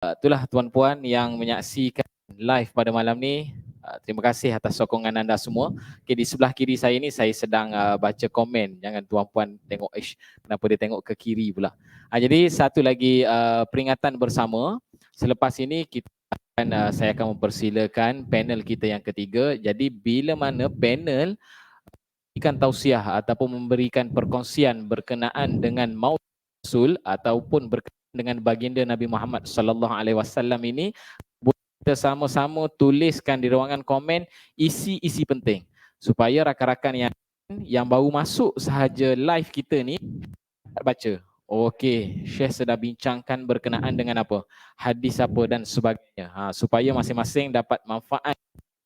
Itulah tuan-puan yang menyaksikan live pada malam ni. Terima kasih atas sokongan anda semua. Okay, di sebelah kiri saya ni saya sedang baca komen. Jangan tuan-puan tengok, kenapa dia tengok ke kiri pula. Jadi satu lagi peringatan bersama. Selepas ini saya akan mempersilakan panel kita yang ketiga. Jadi bila mana panel memberikan tausiah ataupun memberikan perkongsian berkenaan dengan maut Rasul ataupun berkenaan dengan baginda Nabi Muhammad sallallahu alaihi wasallam ini, kita sama-sama tuliskan di ruangan komen isi-isi penting supaya rakan-rakan yang baru masuk sahaja live kita ni baca. Okey, Syekh sedang bincangkan berkenaan dengan apa? Hadis apa dan sebagainya. Supaya masing-masing dapat manfaat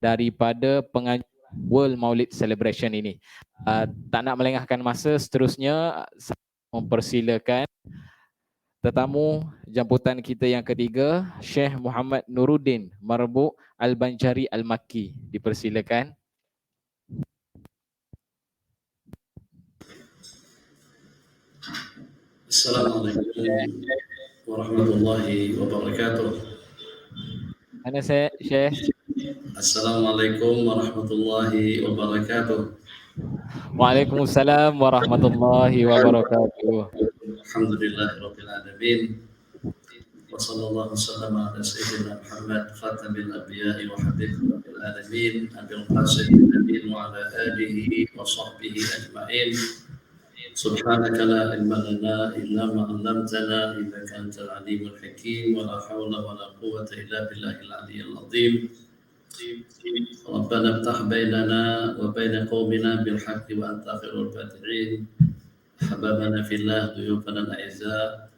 daripada pengajian World Maulid Celebration ini. Tak nak melengahkan masa, seterusnya saya mempersilakan tetamu jemputan kita yang ketiga, Syekh Muhammad Nuruddin Marbu' Al-Banjari Al-Makki. Dipersilakan. Assalamualaikum warahmatullahi wabarakatuh. Mana Syekh? Assalamualaikum warahmatullahi wabarakatuh. Waalaikumsalam warahmatullahi wabarakatuh. Alhamdulillahirabbil alamin. Wa sallallahu wasallam ala sayyidina Muhammad khatamil anbiya'i wa habibil alamin abil qasim nabiy wa ala alihi wa sahbihi ajma'in. Subhanaka la ilma lana illa ma 'allamtana innaka antal alimul hakim wa la haula wa la quwwata illa billahil aliyyil azim. Rabbana iftah bainana wa baina qaumina bil haqqi wa anta khairul fatihin. Hababana fillah duyufana al-a'izza.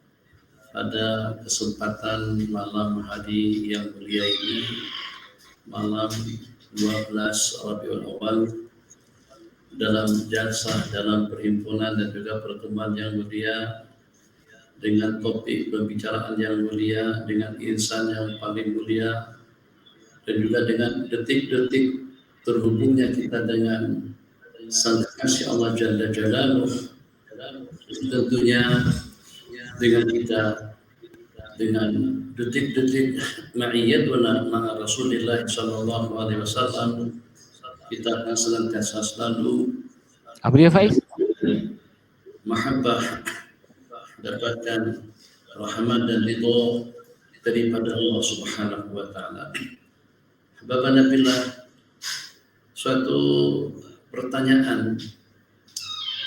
Pada kesempatan malam hari yang mulia ini, malam 12 Rabiul Awal, dalam jalsah, dalam perhimpunan dan juga pertemuan yang mulia dengan topik pembicaraan yang mulia, dengan insan yang paling mulia, dan juga dengan detik-detik terhubungnya kita dengan Sang Kasih Allah Jalla Jalaluh, tentunya dengan kita, dengan detik-detik ma'iyyatuna ma'a Rasulillah sallallahu alaihi wasallam, kita akan senantiasa selalu apa dia Faiz? Mahabbah, dapatkan rahmat dan ridho daripada Allah Subhanahu wa taala. Bapak Nabilah, suatu pertanyaan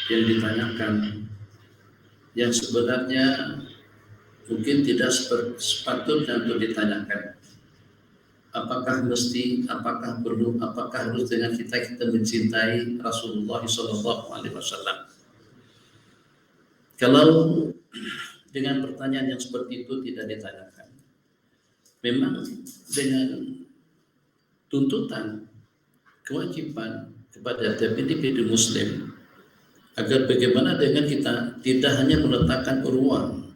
yang ditanyakan yang sebenarnya mungkin tidak sepatutnya untuk ditanyakan. Apakah mesti, apakah perlu, apakah harus dengan kita mencintai Rasulullah SAW? Kalau dengan pertanyaan yang seperti itu tidak ditanyakan, memang dengan tuntutan, kewajiban kepada tiap individu muslim agar bagaimana dengan kita tidak hanya meletakkan ruang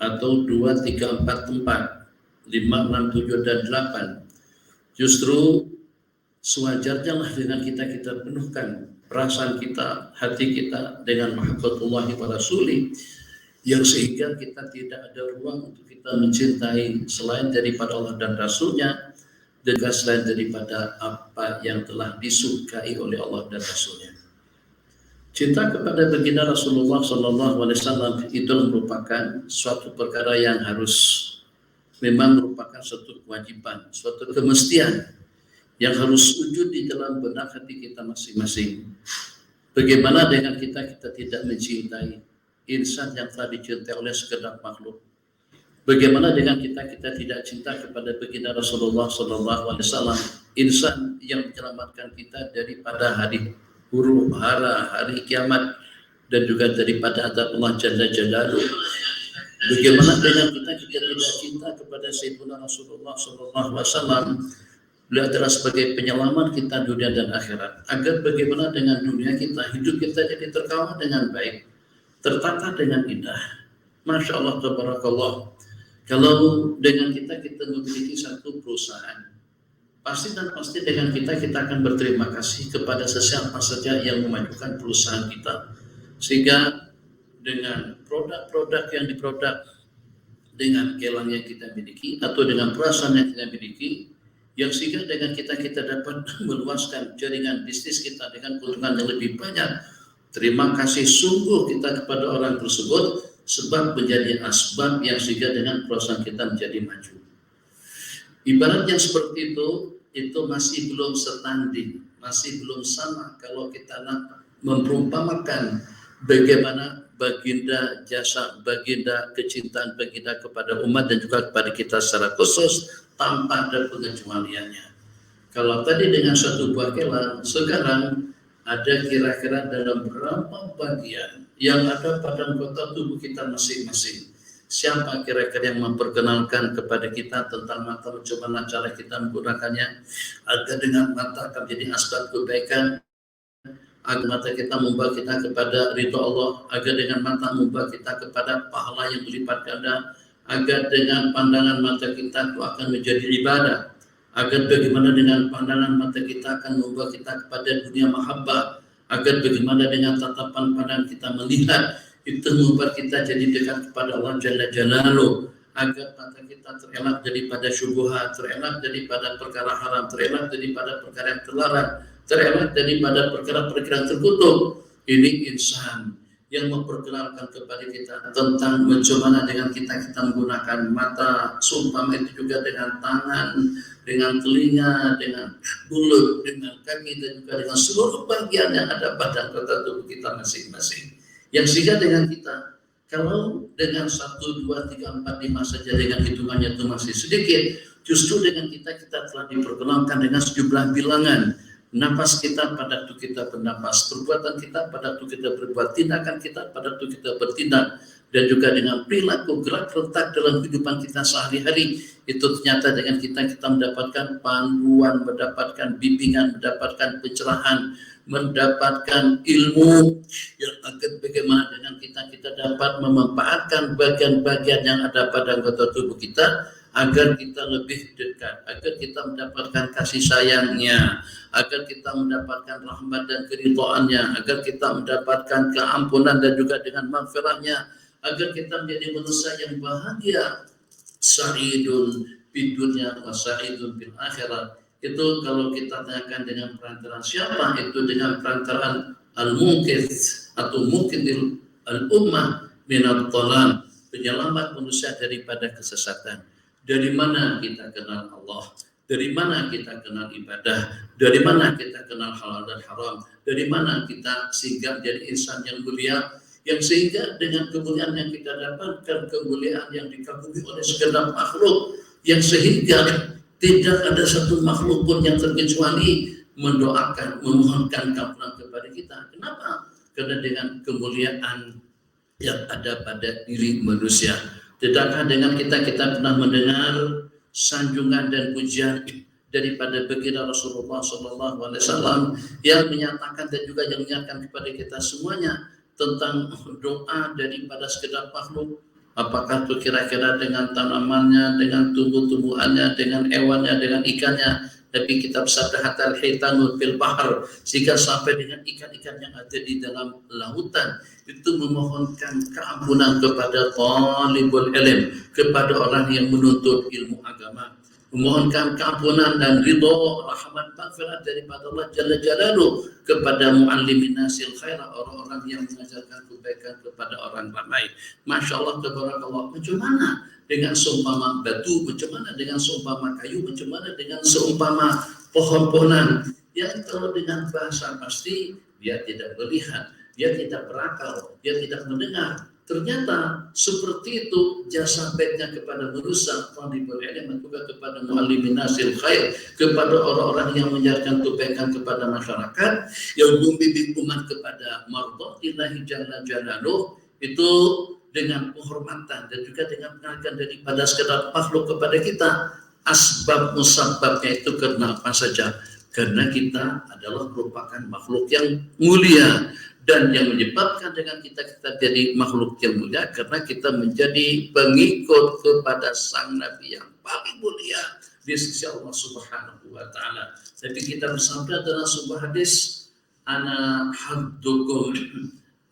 atau 2, 3, 4 tempat, 5, 6, 7 dan 8. Justru sewajarnya lah dengan kita penuhkan perasaan kita, hati kita dengan mahabbatullah wa rasuli, yang sehingga kita tidak ada ruang untuk kita mencintai selain daripada Allah dan Rasulnya, dan selain daripada apa yang telah disukai oleh Allah dan Rasulnya. Cinta kepada baginda Rasulullah SAW itu merupakan suatu perkara yang harus, memang merupakan suatu kewajiban, suatu kemestian yang harus wujud di dalam benak hati kita masing-masing. Bagaimana dengan kita tidak mencintai insan yang telah dicintai oleh segenap makhluk? Bagaimana dengan kita tidak cinta kepada baginda Rasulullah SAW, insan yang menyelamatkan kita daripada hari huru hara, hari kiamat, dan juga daripada azab Allah Jalla Jalaluh? Bagaimana dengan kita tidak cinta kepada Sayyidina Rasulullah SAW? Beliau adalah sebagai penyelamat kita dunia dan akhirat. Agar bagaimana dengan dunia kita, hidup kita jadi terkawal dengan baik, tertata dengan indah. Masya Allah, tabarakallah. Kalau dengan kita memiliki satu perusahaan, pasti dengan kita akan berterima kasih kepada sesiapa saja yang memajukan perusahaan kita, sehingga dengan produk-produk yang diproduk dengan kelang yang kita miliki atau dengan perasaan yang kita miliki, yang sehingga dengan kita dapat meluaskan jaringan bisnis kita dengan keuntungan yang lebih banyak. Terima kasih sungguh kita kepada orang tersebut, sebab menjadi asbab yang sehingga dengan perasaan kita menjadi maju. Ibarat yang seperti itu masih belum setanding, masih belum sama kalau kita nak memperumpamakan bagaimana baginda jasa, baginda kecintaan baginda kepada umat dan juga kepada kita secara khusus tanpa ada pengecualiannya. Kalau tadi dengan satu buah kelang, sekarang ada kira-kira dalam berapa bagian yang ada pada anggota tubuh kita masing-masing. Siapa kira-kira yang memperkenalkan kepada kita tentang mata, bagaimana cara kita menggunakannya agar dengan mata akan menjadi asbab kebaikan, agar mata kita membawa kita kepada ridha Allah, agar dengan mata membawa kita kepada pahala yang berlipat ganda, agar dengan pandangan mata kita itu akan menjadi ibadah, agar bagaimana dengan pandangan mata kita akan membawa kita kepada dunia mahabbah, agar bagaimana dengan tatapan pandangan kita melihat itu membuat kita jadi dekat kepada Allah Jalla Jalaluh, agar mata kita terelak daripada syubhat, terelak daripada perkara haram, terelak daripada perkara yang terlarang, terelak daripada perkara-perkara yang terkutuk. Ini insan yang memperkenalkan kepada kita tentang bagaimana dengan kita menggunakan mata, seumpama itu juga dengan tangan, dengan telinga, dengan mulut, dengan kaki, dan juga dengan seluruh bagian yang ada pada anggota tubuh kita masing-masing. Yang sehingga dengan kita, kalau dengan 1, 2, 3, 4, 5 saja dengan hitungannya itu masih sedikit, justru dengan kita telah diperkenalkan dengan sejumlah bilangan. Napas kita pada waktu kita bernapas, perbuatan kita pada waktu kita berbuat, tindakan kita pada waktu kita bertindak, dan juga dengan perilaku gerak rentak dalam kehidupan kita sehari-hari. Itu ternyata dengan kita mendapatkan panduan, mendapatkan bimbingan, mendapatkan pencerahan, mendapatkan ilmu yang akan bagaimana dengan kita dapat memanfaatkan bagian-bagian yang ada pada anggota tubuh kita agar kita lebih dekat, agar kita mendapatkan kasih sayangnya, agar kita mendapatkan rahmat dan keridhaannya, agar kita mendapatkan keampunan dan juga dengan maghfirahnya, agar kita menjadi manusia yang bahagia, sa'idun fid dunya wa sa'idun fil akhirat. Itu kalau kita tanyakan dengan perantaraan siapa, itu dengan perantaraan al-munqidh atau muqidil al-ummah minad dhalal, penyelamat manusia daripada kesesatan. Dari mana kita kenal Allah? Dari mana kita kenal ibadah? Dari mana kita kenal halal dan haram? Dari mana kita sehingga menjadi insan yang mulia, yang sehingga dengan kemuliaan yang kita dapatkan, kemuliaan yang dikagumi oleh segenap makhluk, yang sehingga tidak ada satu makhluk pun yang terkecuali mendoakan, memohonkan keampunan kepada kita. Kenapa? Karena dengan kemuliaan yang ada pada diri manusia. Tidakkah dengan kita pernah mendengar sanjungan dan pujian daripada baginda Rasulullah SAW yang menyatakan dan juga yang mengingatkan kepada kita semuanya tentang doa daripada sekedar makhluk. Apakah itu kira-kira dengan tanamannya, dengan tumbuh-tumbuhannya, dengan hewannya, dengan ikannya. Tapi kita bersabda hatal hitanul fil bahr, sehingga sampai dengan ikan-ikan yang ada di dalam lautan itu memohonkan keampunan kepada talibul ilm, kepada orang yang menuntut ilmu agama, memohonkan keampunan dan ridho, rahmat, maghfirah daripada Allah Jalla Jalaluh kepada muallimin nasil khairah, orang-orang yang mengajarkan kebaikan kepada orang ramai. Masya Allah, tabarakallah. Macam mana dengan seumpama batu, macam mana dengan seumpama kayu, macam mana dengan seumpama pohon-pohonan yang kalau dengan bahasa pasti dia tidak melihat, dia tidak berakal, dia tidak mendengar. Ternyata seperti itu jasa baiknya kepada manusia, talibul ilm, juga kepada muallimin nasil khair, kepada orang-orang yang mengajarkan kebaikan kepada masyarakat, yang membimbing umat kepada mardhatillahi jalla jalaluh, itu dengan penghormatan dan juga dengan penghargaan daripada sekedar makhluk kepada kita. Asbab musababnya itu karena apa saja? Karena kita adalah merupakan makhluk yang mulia. Dan yang menyebabkan dengan kita jadi makhluk yang mulia karena kita menjadi pengikut kepada sang Nabi yang paling mulia di sisi Allah Subhanahu wa taala. Tapi kita bersabda dalam sebuah hadis, ana haddukum,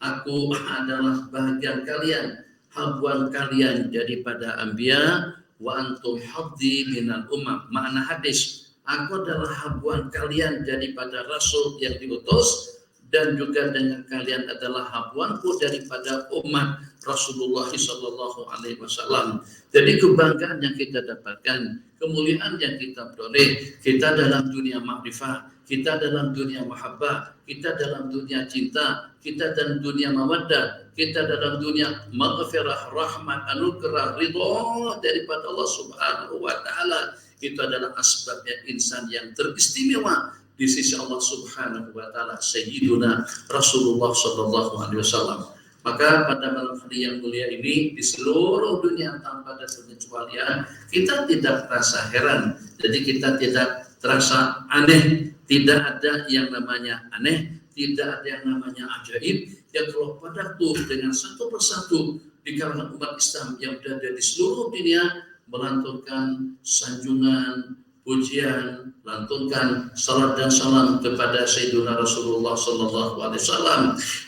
aku adalah bahagian kalian, habuan kalian daripada anbiya wa antum haddi minal umam. Makna hadis, aku adalah habuan kalian daripada rasul yang diutus, dan juga dengan kalian adalah habuanku daripada umat Rasulullah sallallahu alaihi wasallam. Jadi kebanggaan yang kita dapatkan, kemuliaan yang kita peroleh, kita dalam dunia makrifah, kita dalam dunia mahabbah, kita dalam dunia cinta, kita dalam dunia mawaddah, kita dalam dunia maghfirah, rahmat, anugerah, ridho daripada Allah Subhanahu wa taala. Itu adalah asbabnya insan yang teristimewa di sisi Allah Subhanahu wa taala, Sayyiduna Rasulullah sallallahu alaihi wasallam. Maka pada malam hari yang mulia ini, di seluruh dunia tanpa ada pengecualian, kita tidak terasa heran, jadi kita tidak terasa aneh, tidak ada yang namanya aneh, tidak ada yang namanya ajaib. Yang kalau padaku dengan satu persatu di kalangan umat Islam yang berada di seluruh dunia melantunkan sanjungan, pujian, lantunkan salat dan salam kepada Sayyidina Rasulullah sallallahu alaihi wasallam,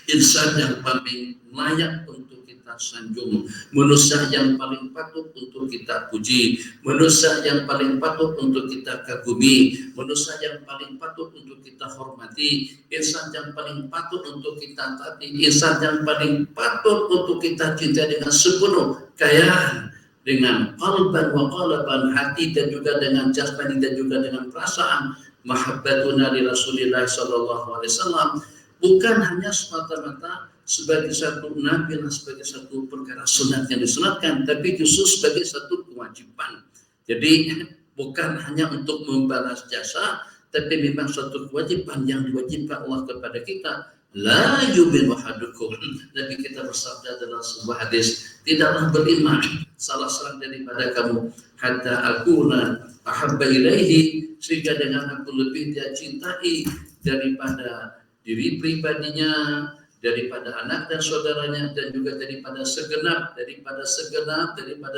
insan yang paling layak untuk kita sanjung, manusia yang paling patut untuk kita puji, manusia yang paling patut untuk kita kagumi, manusia yang paling patut untuk kita hormati, insan yang paling patut untuk kita taati, insan yang paling patut untuk kita cinta dengan sepenuh kekayaan, dengan qalban wa qalaban, hati dan juga dengan jasmani dan juga dengan perasaan, mahabbatuna li Rasulillah sallallahu alaihi wasallam, bukan hanya semata-mata sebagai satu nabi, sebagai satu perkara sunat yang disunatkan, tapi justru sebagai satu kewajiban. Jadi bukan hanya untuk membalas jasa, tapi memang suatu kewajiban yang diwajibkan Allah kepada kita. La yu'minu ahadukum, Nabi kita bersabda dalam sebuah hadis, tidaklah beriman salah seorang daripada kamu hatta akuna ahabba ilaihi, sehingga dengan aku lebih dia cintai daripada diri pribadinya, daripada anak dan saudaranya, dan juga daripada segenap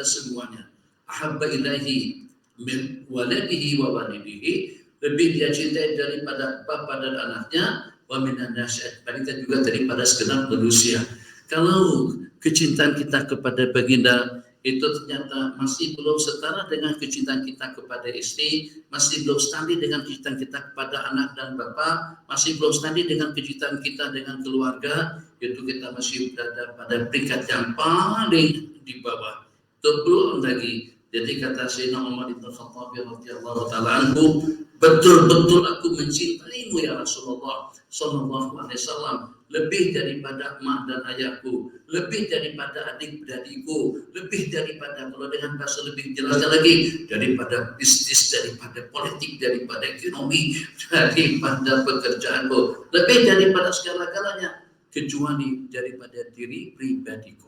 semuanya. Ahabba ilaihi min waladihi wa walidihi, lebih dia cintai daripada bapa dan anaknya, wa minan nasihat, dan juga daripada segenap manusia. Kalau kecintaan kita kepada baginda itu ternyata masih belum setara dengan kecintaan kita kepada istri, masih belum setanding dengan kecintaan kita kepada anak dan bapa, masih belum setanding dengan kecintaan kita dengan keluarga, itu kita masih berada pada peringkat yang paling di bawah. Itu belum lagi. Jadi kata Sayyidina Umar bin Khattab radhiyallahu taala anhu, betul-betul aku mencintaimu ya Rasulullah sallallahu alaihi wasallam, lebih daripada emak dan ayahku, lebih daripada adik-adikku, lebih daripada, kalau dengan bahasa lebih jelasnya lagi, daripada bisnis, daripada politik, daripada ekonomi, daripada pekerjaanku, lebih daripada segala-galanya, kecuali daripada diri pribadiku.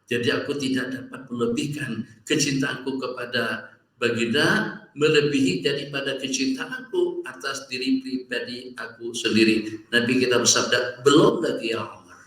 Jadi aku tidak dapat melebihkan kecintaanku kepada baginda melebihi daripada kecintaanku atas diri pribadi aku sendiri. Nabi kita bersabda, belum lagi ya Umar,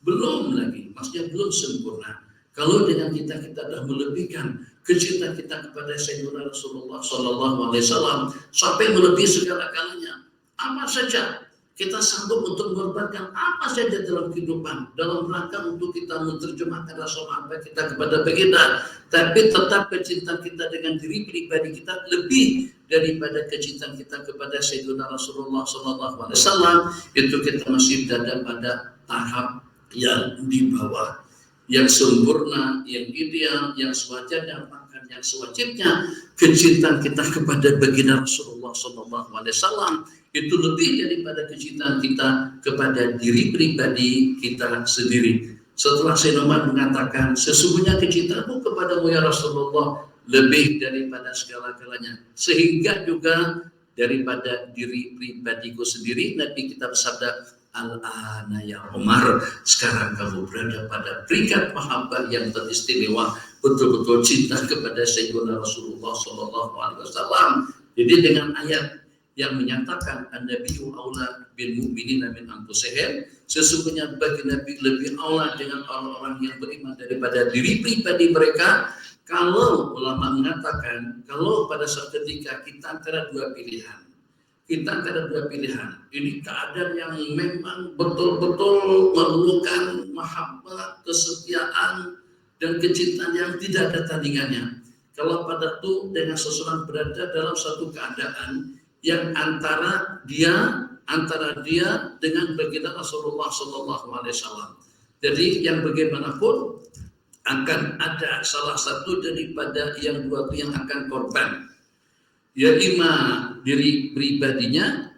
belum lagi, maksudnya belum sempurna. Kalau dengan kita dah melebihkan kecintaan kita kepada Sayyidina Rasulullah sallallahu alaihi wasallam sampai melebihi segala-galanya, apa saja kita sanggup untuk mengorbankan, apa saja dalam kehidupan, dalam rangka untuk kita menerjemahkan rasa mahabbah kita kepada baginda, tapi tetap kecintaan kita dengan diri pribadi kita lebih daripada kecintaan kita kepada Sayyidina Rasulullah SAW, itu kita masih berada pada tahap yang di bawah, yang sempurna, yang ideal, yang sewajarnya, bahkan yang sewajibnya. Kecintaan kita kepada baginda Rasulullah SAW itu lebih daripada kecintaan kita kepada diri pribadi kita sendiri. Setelah Sayyidina Umar mengatakan, sesungguhnya kecintaanku kepadamu ya Rasulullah lebih daripada segala-galanya, sehingga juga daripada diri pribadiku sendiri, Nabi kita bersabda, al-ana ya Umar, sekarang kamu berada pada peringkat mahabbah yang teristimewa, betul-betul cinta kepada Sayyidina Rasulullah SAW. Jadi dengan ayat yang menyatakan an-nabiyyu aula bil mu'minina min anfusihim, sesungguhnya bagi Nabi lebih aula dengan orang-orang yang beriman daripada diri pribadi mereka. Kalau ulama mengatakan, kalau pada suatu ketika kita antara dua pilihan, ini keadaan yang memang betul-betul memerlukan mahabbah, kesetiaan, dan kecintaan yang tidak ada tandingannya. Kalau pada itu dengan seseorang berada dalam satu keadaan yang antara dia dengan baginda Rasulullah SAW. Jadi yang bagaimanapun akan ada salah satu daripada yang dua itu yang akan korban. Ya ima diri pribadinya,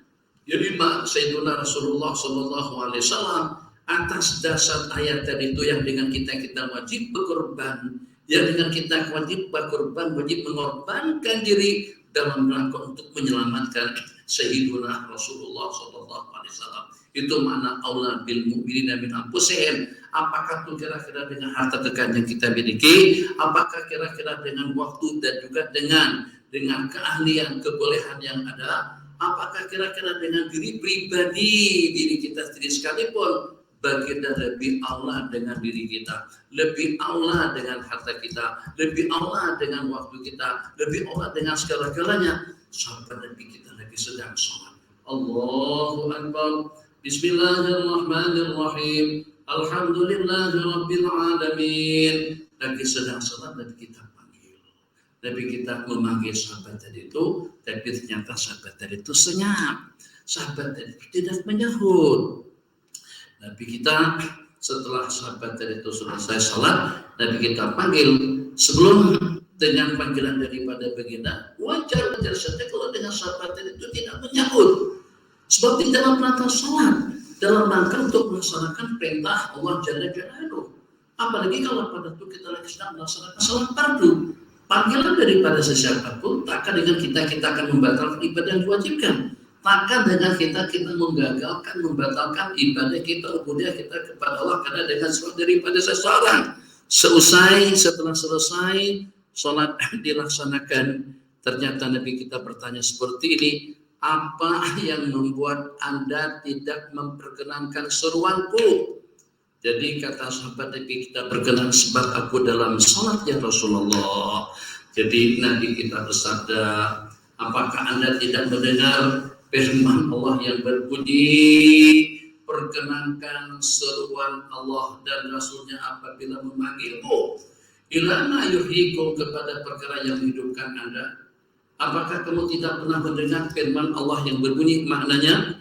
ya ima Sayyidina Rasulullah SAW atas dasar ayat tadi itu yang dengan kita wajib berkorban, yang dengan kita wajib berkorban, wajib mengorbankan diri dalam rangka untuk menyelamatkan Sayyidina Rasulullah SAW. Itu makna aula bil mu'minina min anfusihim. Apakah itu kira-kira dengan harta kekayaan yang kita miliki? Apakah kira-kira dengan waktu dan juga dengan keahlian, kebolehan yang ada? Apakah kira-kira dengan diri pribadi, diri kita sendiri sekalipun? Baginda lebih aula dengan diri kita, lebih aula dengan harta kita, lebih aula dengan waktu kita, lebih aula dengan segala-galanya. Sahabat Nabi kita lagi sedang sholat. Allahu Akbar. Bismillahirrahmanirrahim. Alhamdulillahirabbil alamin. Lagi sedang sholat dan kita panggil. Nabi kita memanggil sahabat tadi itu, tapi ternyata sahabat tadi itu senyap. Sahabat tadi itu tidak menyahut. Nabi kita setelah sahabat tadi itu selesai sholat, Nabi kita panggil. Sebelum dengan panggilan daripada baginda, wajar saja kalau dengan sahabat tadi itu tidak menyahut. Sebab di dalam rangka sholat, dalam rangka untuk melaksanakan perintah Allah Jalla Jalaluhu. Apalagi kalau pada itu kita lagi sedang melaksanakan sholat fardu. Panggilan daripada sesiapapun, takkan dengan kita akan membatalkan ibadah yang diwajibkan. Maka dengan kita menggagalkan, membatalkan ibadah kita, ubudiyah kita kepada Allah karena dengan sholat daripada seseorang. Setelah selesai sholat dilaksanakan, ternyata Nabi kita bertanya seperti ini, apa yang membuat Anda tidak memperkenankan seruanku? Jadi kata sahabat Nabi kita berkenan sebab aku dalam sholat ya Rasulullah. Jadi Nabi kita bersabda, apakah Anda tidak mendengar firman Allah yang berbunyi, perkenankan seruan Allah dan Rasulnya apabila memanggilmu, ilama yuhyikum kepada perkara yang menghidupkan Anda. Apakah kamu tidak pernah mendengar firman Allah yang berbunyi? Maknanya,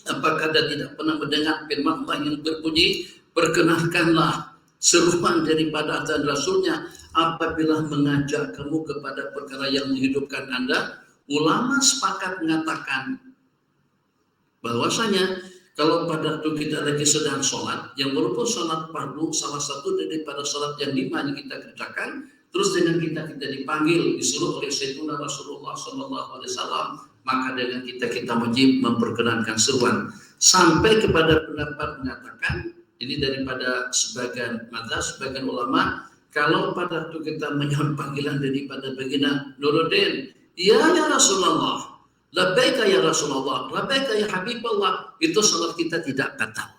apakah Anda tidak pernah mendengar firman Allah yang berbunyi, perkenankanlah seruan daripada dan Rasulnya apabila mengajak kamu kepada perkara yang menghidupkan Anda. Ulama sepakat mengatakan bahwasanya kalau pada waktu kita lagi sedang sholat, yang walaupun sholat fardu salah satu daripada sholat yang 5 yang kita kerjakan, terus dengan kita dipanggil, disuruh oleh Sayyidina Rasulullah SAW, maka dengan kita wajib memperkenankan seruan. Sampai kepada pendapat mengatakan, ini daripada sebagian mazhab, sebagian ulama, kalau pada waktu kita menyahut panggilan daripada baginda Nuruddin, ya Rasulullah, labbaika ya Rasulullah, labbaika ya Habibullah, itu salat kita tidak batal.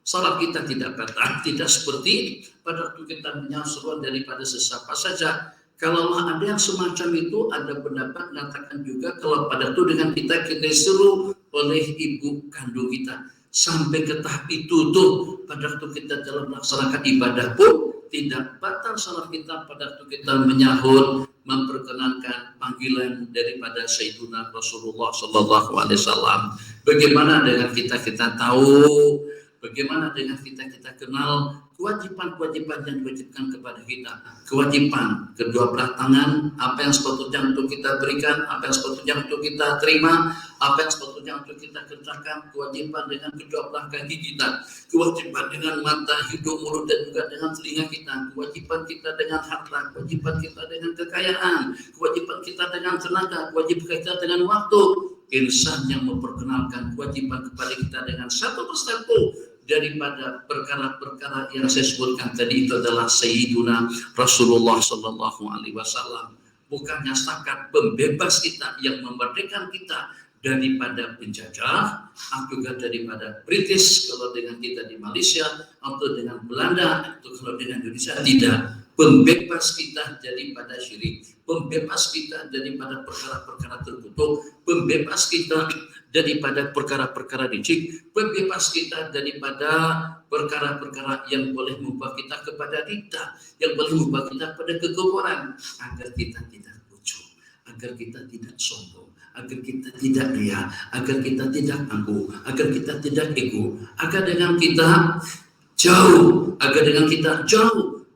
Salat kita tidak batal, tidak seperti pada waktu kita menyahut daripada sesiapa saja. Kalau ada yang semacam itu, ada pendapat mengatakan juga kalau pada itu dengan kita disuruh oleh ibu kandung kita. Sampai ke tahap itu tuh, pada waktu kita dalam melaksanakan ibadah pun tidak batal salat kita pada waktu kita menyahut, memperkenankan panggilan daripada Sayyidina Rasulullah SAW. Bagaimana dengan kita tahu, bagaimana dengan kita kenal kewajiban-kewajiban yang diwajibkan kepada kita. Kewajiban kedua belah tangan, apa yang sepatutnya untuk kita berikan, apa yang sepatutnya untuk kita terima, apa yang sepatutnya untuk kita kerjakan. Kewajiban dengan kedua belah kaki kita, kewajiban dengan mata, hidung, mulut dan juga dengan telinga kita, kewajiban kita dengan harta, kewajiban kita dengan kekayaan, kewajiban kita dengan tenaga, kewajiban kita dengan waktu. Insan yang memperkenalkan kewajiban kepada kita dengan satu persatu daripada perkara-perkara yang saya sebutkan tadi itu adalah Sayyiduna Rasulullah SAW. Bukannya setakat pembebas kita yang memerdekakan kita daripada penjajah, juga daripada British kalau dengan kita di Malaysia, atau dengan Belanda, atau kalau dengan Indonesia, tidak. Pembebas kita daripada syirik, pembebas kita daripada perkara-perkara terkutuk, pembebas kita daripada perkara-perkara licik, berbebas kita daripada perkara-perkara yang boleh membawa kita kepada ridha, yang boleh membawa kita pada kekufuran, agar kita tidak ujub, agar kita tidak sombong, agar kita tidak riya, agar kita tidak angkuh, agar kita tidak ego, agar dengan kita jauh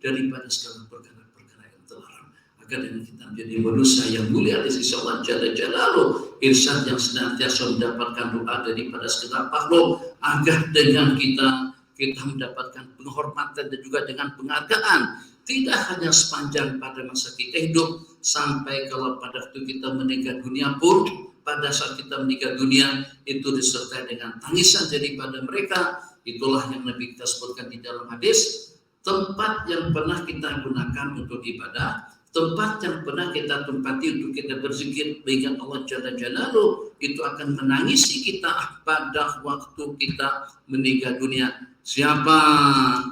daripada segala perkara-perkara yang terlarang, agar dengan kita menjadi manusia yang mulia di sisi Allah Jalla Jalaluhu, irsyad yang senantiasa mendapatkan doa daripada segenap makhluk, agar dengan kita mendapatkan penghormatan dan juga dengan penghargaan, tidak hanya sepanjang pada masa kita hidup, sampai kalau pada waktu kita meninggal dunia pun, pada saat kita meninggal dunia itu disertai dengan tangisan daripada mereka. Itulah yang Nabi kita sebutkan di dalam hadis, tempat yang pernah kita gunakan untuk ibadah, tempat yang pernah kita tempati untuk kita berzikir mengingat Allah Jalla Jalaluhu, itu akan menangisi kita pada waktu kita meninggal dunia. Siapa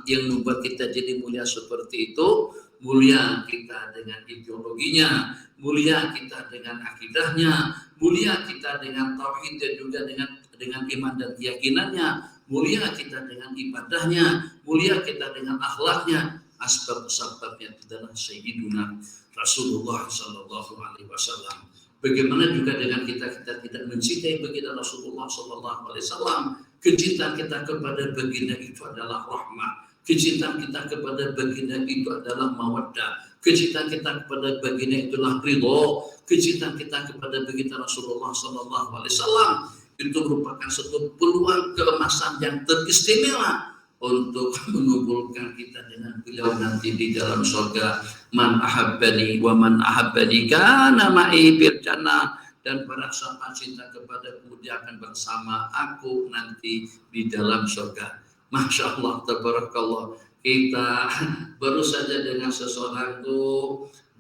yang membuat kita jadi mulia seperti itu? Mulia kita dengan ideologinya, mulia kita dengan akidahnya, mulia kita dengan tauhid dan juga dengan iman dan keyakinannya, mulia kita dengan ibadahnya, mulia kita dengan akhlaknya. Asbab-asbabnya adalah Sayyiduna Rasulullah Sallallahu Alaihi Wasallam. Bagaimana juga dengan kita tidak mencintai baginda Rasulullah Sallallahu Alaihi Wasallam. Kecintaan kita kepada baginda itu adalah rahmah. Kecintaan kita kepada baginda itu adalah mawaddah. Kecintaan kita kepada baginda itulah ridho. Kecintaan kita kepada baginda Rasulullah Sallallahu Alaihi Wasallam itu merupakan satu peluang keemasan yang teristimewa untuk mengumpulkan kita dengan beliau nanti di dalam surga. Man ahabbani wa man ahabbani kana ma'i fil jannah. Dan para sahabat cinta kepadaku, dia akan bersama aku nanti di dalam surga. Masya Allah, tabarakallah. Kita baru saja dengan seseorang itu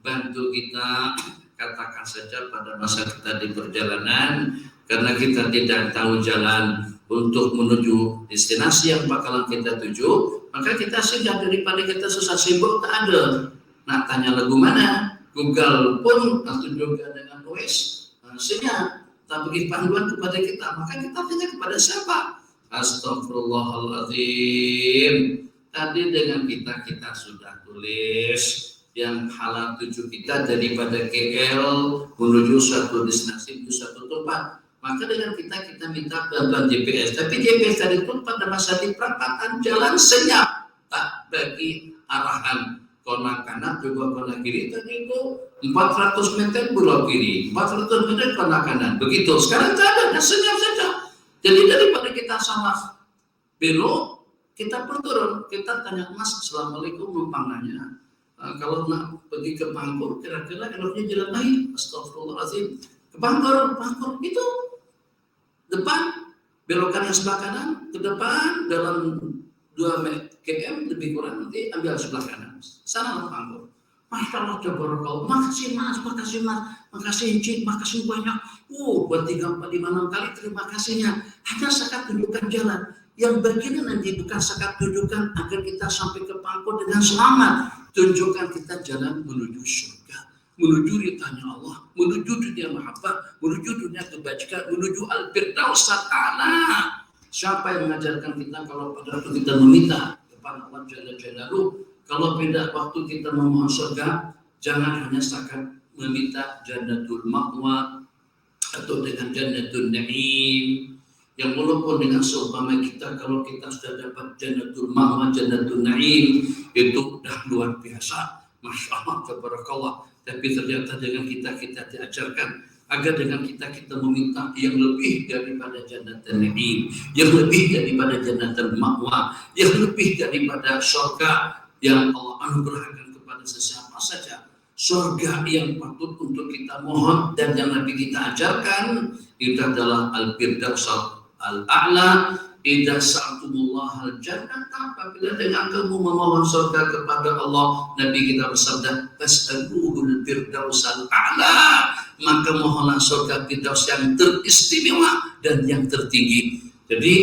bantu kita, katakan saja pada masa kita di perjalanan, karena kita tidak tahu jalan untuk menuju destinasi yang bakalan kita tuju, maka kita singgah daripada kita susah sibuk, tak ada. Nah, tanya lagu mana? Google pun atau juga dengan OS sehingga tak beri panduan kepada kita, maka kita tanya kepada siapa? Astagfirullahaladzim. Tadi dengan kita sudah tulis yang halal tuju kita daripada KL menuju suatu destinasi, menuju suatu tempat. Maka dengan kita minta bantuan GPS. Tapi GPS tadi pun pada masa di perempatan jalan senyap, tak bagi arahan. Kona kanan juga kona kiri tadi itu 400 meter belok kiri, 400 meter kona kanan. Begitu. Sekarang tidak ada, senyap saja. Jadi daripada kita salah belok, kita berturun, kita tanya, Mas, Assalamualaikum, numpang nanya. Kalau nak pergi ke Bangkok, kira-kira eloknya jalan lain. Astagfirullahaladzim. Ke Bangkok itu depan, belokan yang sebelah kanan, ke depan dalam 2 km lebih kurang, nanti ambil sebelah kanan. Sana Bangkok. Masya Allah, tabarakallah. Makasih Mas, makasih Encik, makasih banyak. Buat 3, 4, 5, 6 kali terima kasihnya. Hanya sekat tunjukkan jalan. Yang bagian nanti bukan sekat tunjukkan agar kita sampai ke Bangkok dengan selamat. Tunjukkan kita jalan menuju surga, menuju ridhanya Allah, menuju dunia mahabbah, menuju dunia kebajikan, menuju al-firdaus al-a'la. Siapa yang mengajarkan kita kalau pada waktu kita meminta kepada Allah Jalla Jalaluhu, kalau beda waktu kita memohon surga, jangan hanya sekat meminta jannatul ma'wa atau dengan jannatul na'im, yang walaupun dengan seumpama kita, kalau kita sudah dapat jannatul ma'wa, jannatul na'im, itu sudah luar biasa, Masya Allah, tabarakallah. Tapi ternyata dengan kita diajarkan agar dengan kita meminta yang lebih daripada jannatul na'im, yang lebih daripada jannatul ma'wa, yang lebih daripada surga yang Allah anugerahkan kepada sesiapa saja. Surga yang patut untuk kita mohon dan yang Nabi kita ajarkan itu adalah al-firdaus al-a'la. Idza sa'tumullah al-jannah, apabila dengan kamu memohon surga kepada Allah, Nabi kita bersabda, fas'aluhul firdaus al-a'la, maka mohonlah surga firdaus yang teristimewa dan yang tertinggi. Jadi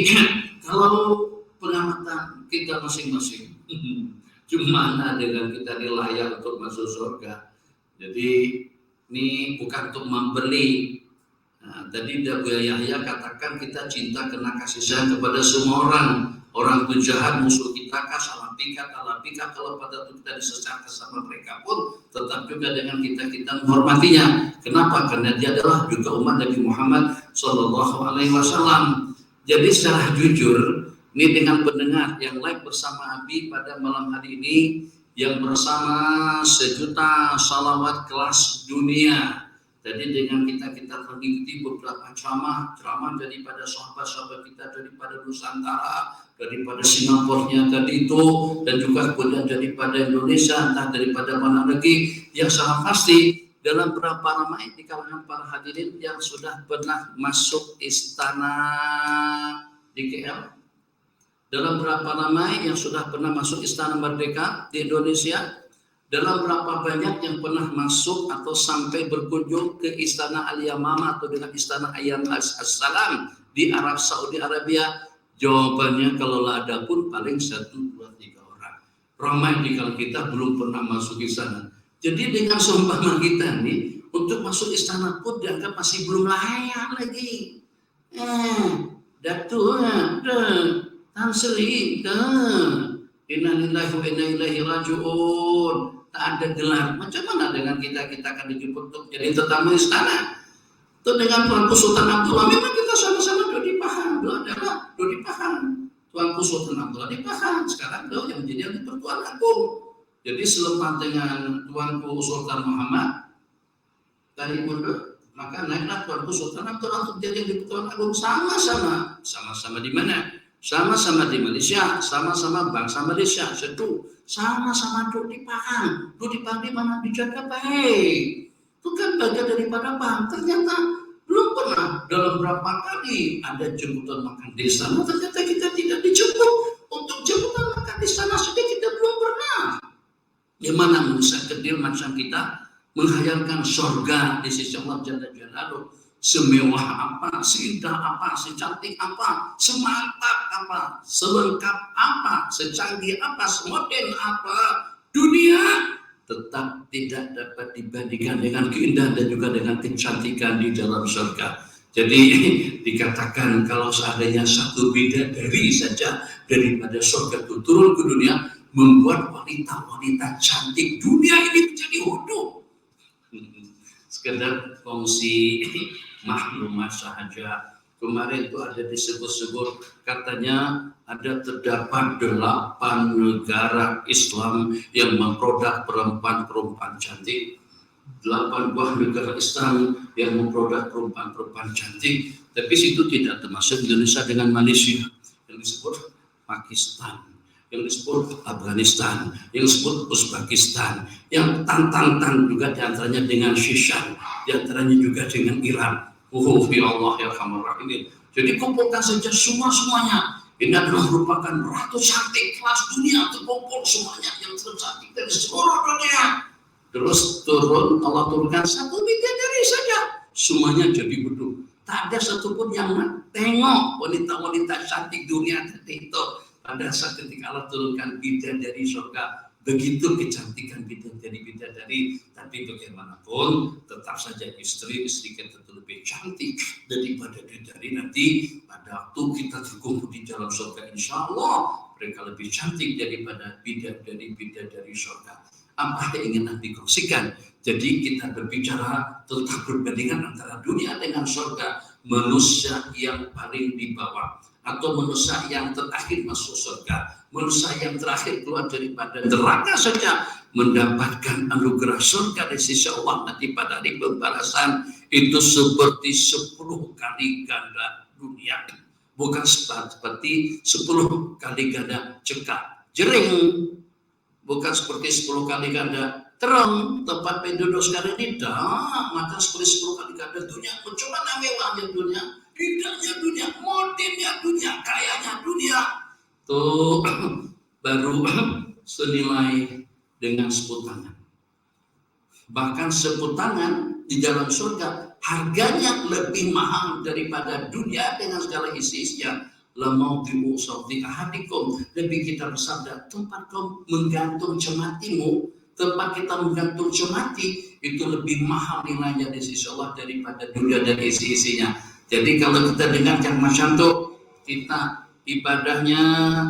kalau pengamatan kita masing-masing, gimana dengan kita layak untuk masuk surga? Jadi ini bukan untuk membeli, tadi Buya Yahya katakan kita cinta karena kasih sayang kepada semua orang. Orang itu jahat, musuh kita kah, salah pikir, kalau pada itu kita disesatkan sama mereka pun tetap juga dengan kita menghormatinya. Kenapa? Karena dia adalah juga umat Nabi Muhammad SAW. Jadi secara jujur, ini dengan pendengar yang live bersama Abi pada malam hari ini, yang bersama 1 juta salawat kelas dunia. Jadi dengan kita mengikuti beberapa ceramah daripada sahabat-sahabat kita daripada Nusantara, daripada Singapura tadi itu, dan juga kemudian daripada Indonesia, entah daripada mana lagi, yang sangat pasti dalam berapa ramai di kalangan para hadirin yang sudah pernah masuk istana di KL, dalam berapa ramai yang sudah pernah masuk Istana Merdeka di Indonesia, dalam berapa banyak yang pernah masuk atau sampai berkunjung ke Istana Al-Yamamah atau dengan Istana Ayam As-Salam di Arab Saudi Arabia. Jawabannya kalau ada pun paling 1, 2, 3 orang. Ramai di kalau kita belum pernah masuk ke sana. Jadi dengan seumpama kita nih, untuk masuk istana pun dianggap masih belum layak lagi. Datuk, Tan Sri, innalillahi wa inna ilaihi raji'un. Tak ada gelar. Macam mana dengan kita akan dijemput untuk jadi tetamu istana? Itu dengan Tuanku Sultan Abdullah, memang kita sama-sama Dodi Pahan. Beliau adalah Dodi Pahan. Tuanku Sultan Abdullah di Pahan. Sekarang beliau yang menjadi Pertuan Agung. Jadi selepas dengan Tuanku Sultan Muhammad dari mundur, maka naiklah Tuanku Sultan Abdullah untuk jadi Pertuan Agung. Sama-sama di mana? Sama-sama di Malaysia, sama-sama bangsa Malaysia. Sama-sama Dodi Pahan. Dodi Pahan di mana dijaga baik. Itu kan bagian daripada Pahang. Ternyata belum pernah dalam berapa kali ada jemputan makan di sana, ternyata kita tidak dijemput untuk jemputan makan di sana saja kita belum pernah. Gimana manusia kecil macam kita menghayalkan surga di sisi Allah Jalla Jalaluhu, semewah apa, seindah apa, secantik apa, semantap apa, selengkap apa, secanggih apa, semodern apa, dunia tetap tidak dapat dibandingkan dengan keindahan dan juga dengan kecantikan di dalam surga. Jadi dikatakan kalau seandainya satu bidadari saja daripada surga itu turun ke dunia, membuat wanita-wanita cantik dunia ini menjadi hudu. Sekedar fungsi maklumat sahaja. Kemarin itu ada disebut-sebut, katanya ada terdapat 8 negara Islam yang memproduk perempuan-perempuan cantik. 8 buah negara Islam yang memproduk perempuan-perempuan cantik. Tapi situ tidak termasuk Indonesia dengan Malaysia. Yang disebut Pakistan, yang disebut Afghanistan, yang disebut Uzbekistan, yang tantang juga diantaranya dengan Shishan, diantaranya juga dengan Iran. Ya Allah ya Rahman. Jadi kumpulkan saja semuanya. Ini adalah merupakan ratu cantik kelas dunia, terkumpul semuanya yang tercantik dari seluruh dunia. Terus turun, Allah turunkan 1 bidadari saja, semuanya jadi bedu. Tak ada satupun yang tengok wanita-wanita cantik dunia tadi itu. Pada saat ketika Allah turunkan bidadari surga, begitu kecantikan bidadari, tapi bagaimanapun tetap saja istri kita lebih cantik daripada bidadari. Nanti pada waktu kita terkumpul di dalam surga, insya Allah mereka lebih cantik daripada bidadari surga. Apa yang ingin Nabi kongsikan? Jadi kita berbicara tentang perbandingan antara dunia dengan surga. Manusia yang paling di bawah atau manusia yang terakhir masuk surga, manusia yang terakhir keluar daripada neraka saja mendapatkan anugerah surga dari sisi Allah nanti pada hari pembalasan itu seperti 10 kali ganda dunia, bukan seperti 10 kali ganda cekak jering, bukan seperti 10 kali ganda terang tempat penduduk sekarang ini maka seperti 10 kali ganda dunia. Cuma mewahnya dunia, indahnya dunia, modernnya dunia, kayanya dunia tuh baru senilai dengan 10 tangan. Bahkan 10 tangan di dalam surga harganya lebih mahal daripada dunia dengan segala isi-isinya. Lamaudimu sawti ahadikum, lebih kita bersabda, tempat kau menggantung cematimu tempat kita menggantung jemati itu lebih mahal nilainya di sisi Allah daripada dunia dan isi-isinya. Jadi kalau kita dengarkan Mas Yanto, kita ibadahnya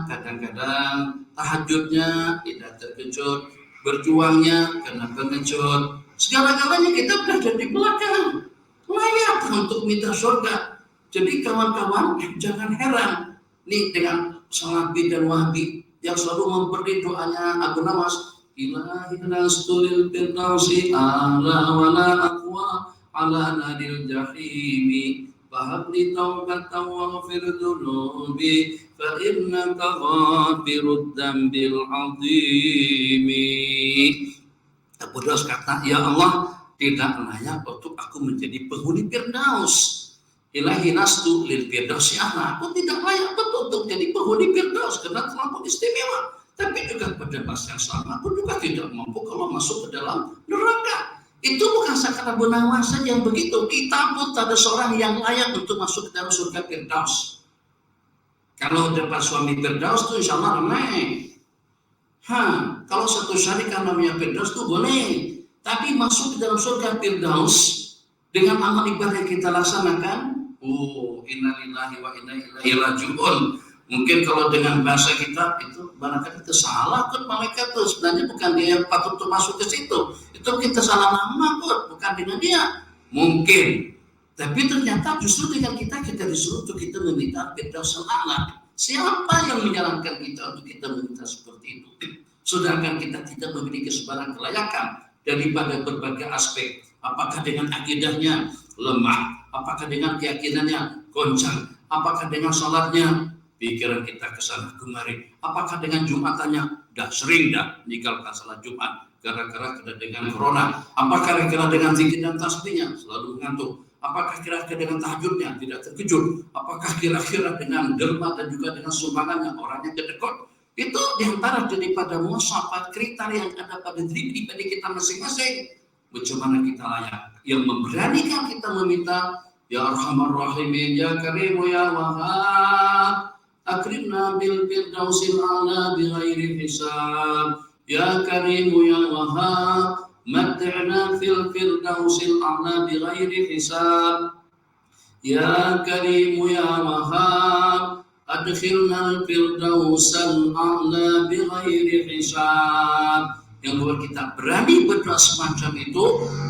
kadang-kadang tahajudnya tidak terkejut, berjuangnya karena pengecut, segala-galanya kita berada di belakang, layak untuk minta surga. Jadi kawan-kawan jangan heran nih dengan Salafi dan Wahabi yang selalu memberi doanya Abu Nawas, Ilahi nastulil firdausi ala wala aqwa ala nadil jahimi fahabli taubatan waghfir dhunubi fa innaka ghafirud dzambil azimi. Abu Nawas kata, ya Allah, tidak layak untuk aku menjadi penghuni Firdaus. Ilahi nastu lil firdausi ala, aku tidak layak betul untuk jadi penghuni Firdaus karena terlampau istimewa. Tapi juga pada masa yang sama, aku juga tidak mampu kalau masuk ke dalam neraka. Itu bukan sekadar Abu Nawas saja yang begitu. Kita pun ada seorang yang layak untuk masuk ke dalam surga Firdaus. Kalau dapat suami Firdaus itu insya Allah ramai. Kalau satu syarikat namanya Firdaus itu boleh. Tapi masuk ke dalam surga Firdaus dengan amal ibadah yang kita laksanakan, innalillahi wa inna ilaihi raji'un. Mungkin kalau dengan bahasa kita itu barangkali itu salah kot, malaikat itu sebenarnya bukan dia yang patut untuk masuk ke situ. Itu kita salah nama kot, bukan dengan dia. Mungkin. Tapi ternyata justru dengan kita disuruh untuk kita meminta Firdaus al-A'la. Siapa yang menyarankan kita untuk kita meminta seperti itu? Sedangkan kita tidak memiliki sebarang kelayakan daripada berbagai aspek. Apakah dengan akidahnya lemah? Apakah dengan keyakinannya goncang? Apakah dengan salatnya pikiran kita kesana kemari? Apakah dengan Jumatannya dah sering meninggalkan salat Jumat gara-gara dengan corona? Apakah kira-kira dengan zikir dan tasbihnya selalu mengantuk? Apakah kira-kira dengan tahajudnya tidak terkejut? Apakah kira-kira dengan derma dan juga dengan sumbangannya orangnya kedekut? Itu diantara daripada muasafat kriteria yang ada pada diri kita masing-masing. Bagaimana kita layak? Yang memberanikan kita meminta, ya Arhamar Rahimin, ya Karimu, ya Wahhab, akrimna bil firdausil a'la bighairi hisab. Ya Karimu, ya Wahhab, mat'na fil firdausil a'la bighairi hisab. Ya Karimu, ya Wahhab, adkhilna firdausal a'la bighairi hisab. Yang buat kita berani berdoa semacam itu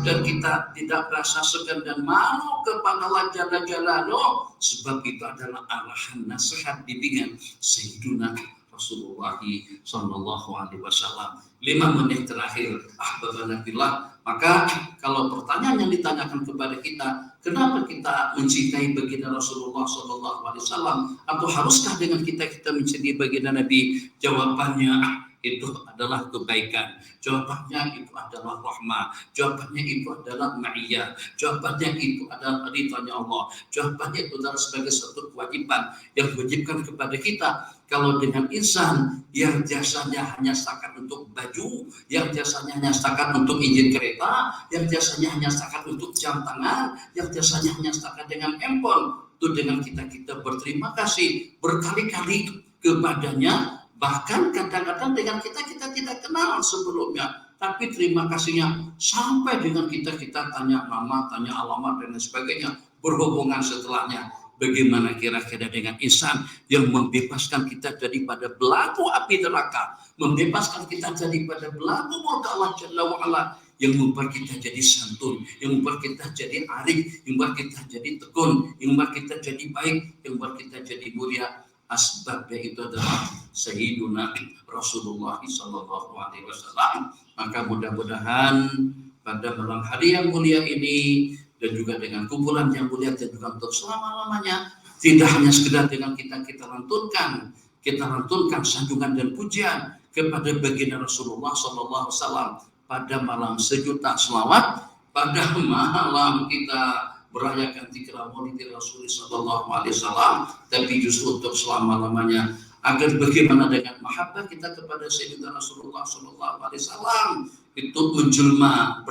dan kita tidak merasa segan dan malu kepada Allah Jalla Jalaluhu, sebab itu adalah arahan nasihat bimbingan Sayyiduna Rasulullah sallallahu alaihi wasallam. 5 menit terakhir, ahbabana fillah. Maka kalau pertanyaan yang ditanyakan kepada kita, kenapa kita mencintai baginda Rasulullah sallallahu alaihi wasallam, atau haruskah dengan kita mencintai baginda Nabi? Jawabannya itu adalah kebaikan, jawabannya itu adalah rahmah, jawabannya itu adalah ma'iyah, jawabannya itu adalah ridhanya Allah, jawabannya itu adalah sebagai satu kewajiban yang diwajibkan kepada kita. Kalau dengan insan yang jasanya hanya setakat untuk baju, yang jasanya hanya setakat untuk izin kereta, yang jasanya hanya setakat untuk jam tangan, yang jasanya hanya setakat dengan handphone, itu dengan kita berterima kasih berkali-kali kepadanya. Bahkan kadang-kadang dengan kita tidak kenal sebelumnya, tapi terima kasihnya sampai dengan kita tanya nama, tanya alamat dan lain sebagainya, berhubungan setelahnya. Bagaimana kira-kira dengan insan yang membebaskan kita daripada belenggu api neraka, membebaskan kita daripada belenggu murka Allah Jalla wa'ala, yang membuat kita jadi santun, yang membuat kita jadi arif, yang membuat kita jadi tekun, yang membuat kita jadi baik, yang membuat kita jadi mulia. Asbabnya itu adalah Sayyiduna Rasulullah sallallahu alaihi wasallam. Maka mudah-mudahan pada malam hari yang mulia ini dan juga dengan kumpulan yang mulia dan juga untuk selama-lamanya, tidak hanya sekedar dengan kita lantunkan sanjungan dan pujian kepada baginda Rasulullah sallallahu alaihi wasallam pada malam sejuta selawat, pada malam kita merayakan zikra maulid Rasul sallallahu alaihi wasallam, tapi justru untuk selama-lamanya, agar bagaimana dengan mahabbah kita kepada Sayyidina Rasulullah sallallahu alaihi wasallam itu menjelma,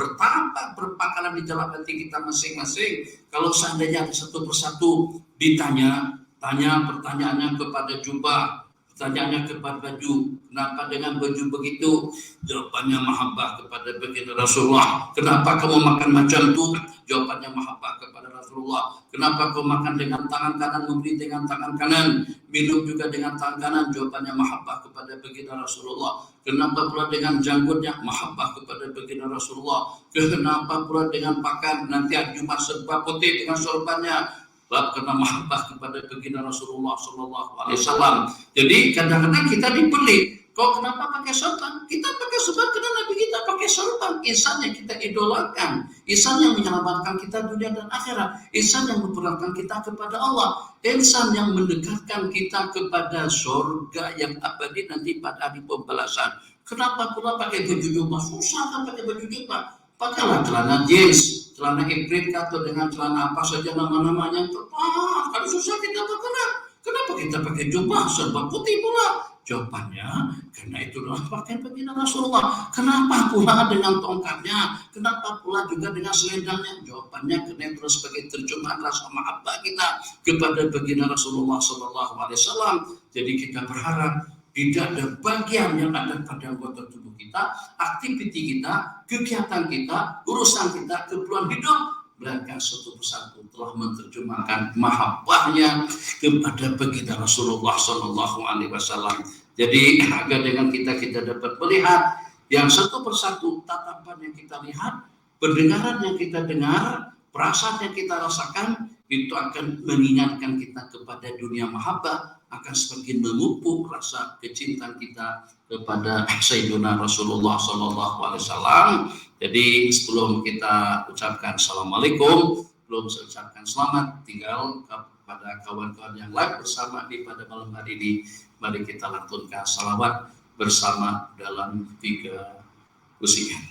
berpakaran di dalam hati kita masing-masing. Kalau seandainya satu persatu ditanya pertanyaannya kepada jubah, Tanyanya kepada baju, kenapa dengan baju begitu? Jawabannya mahabbah kepada baginda Rasulullah. Kenapa kamu makan macam itu? Jawabannya mahabbah kepada Rasulullah. Kenapa kau makan dengan tangan kanan, memberi dengan tangan kanan, minum juga dengan tangan kanan? Jawabannya mahabbah kepada baginda Rasulullah. Kenapa pula dengan janggutnya? Mahabbah kepada baginda Rasulullah. Kenapa pula dengan pakaian nanti Jumat serba putih dengan sorbannya? Karena mahabbah kepada baginda Rasulullah Sallallahu Alaihi Wasallam. Jadi kadang-kadang kita dibeli. Kau kenapa pakai sorban? Kita pakai sorban karena Nabi kita pakai sorban. Insan yang kita idolakan, insan yang menyelamatkan kita dunia dan akhirat, insan yang memperkenalkan kita kepada Allah, insan yang mendekatkan kita kepada surga yang abadi nanti pada hari pembalasan. Kenapa pula pakai baju jubah? Susah kan pakai baju jubah. Pakailah celana jeans, celana hybrid atau dengan celana apa saja nama-namanya tepat. Kalau susah kita pakai. Kenapa kita pakai jubah serba putih pula? Jawabannya, karena itu adalah pakaian baginda Rasulullah. Kenapa pula dengan tongkatnya? Kenapa pula juga dengan selendangnya? Jawabannya karena itu sebagai terjemahan rasa mahabbah kita kepada baginda Rasulullah Sallallahu Alaihi Wasallam. Jadi kita berharap tidak ada bagian yang ada pada anggota tubuh kita, aktiviti kita, kegiatan kita, urusan kita, keperluan hidup, melainkan satu persatu telah menerjemahkan mahabbahnya kepada baginda Rasulullah Sallallahu Alaihi Wasallam. Jadi agar dengan kita dapat melihat yang satu persatu tatapan yang kita lihat, pendengaran yang kita dengar, perasaan yang kita rasakan, itu akan mengingatkan kita kepada dunia mahabbah, akan semakin memupuk rasa kecintaan kita kepada Sayyidina Rasulullah Sallallahu Alaihi Wasallam. Jadi sebelum kita ucapkan Assalamualaikum, belum saya ucapkan selamat, tinggal kepada kawan-kawan yang live bersama di pada malam hari ini, mari kita lantunkan salawat bersama dalam 3 pusingan.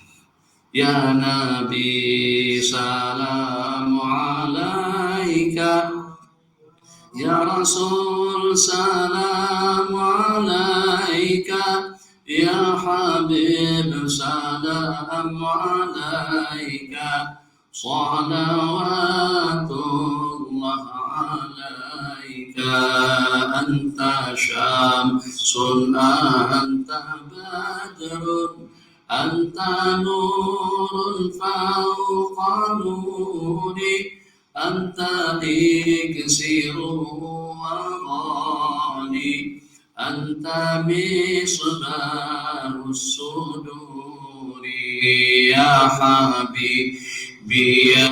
Ya Nabi salamu alaika, Ya Rasul salamu alaika, Ya Habib salamu alaika, salawatullah alaika, anta syamsun anta badrun, anta nurun fauqa nuri, anta iksiru wa ghani, anta misbahus suduri, ya habibi ya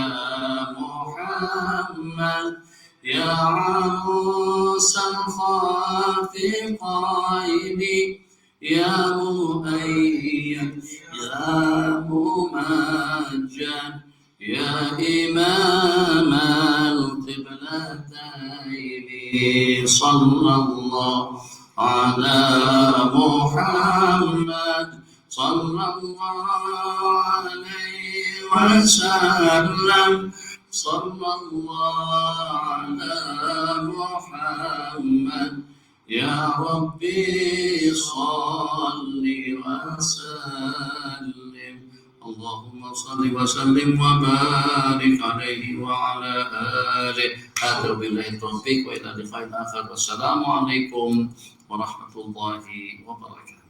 Muhammad, ya ausal khafiqaini, ya muayyad ya mumajjad, ya imam al-qiblataini, sallallahu ala Muhammad, sallallahu alaihi wasallam, sallallahu ala Muhammad, ya Rabbi salli wa sallim. Allahumma salli wa sallim wa barik alaihi wa ala alihi. Hadza billahi taufiq wa ila liqa'il akhir. Wassalamu alaikum warahmatullahi wabarakatuh.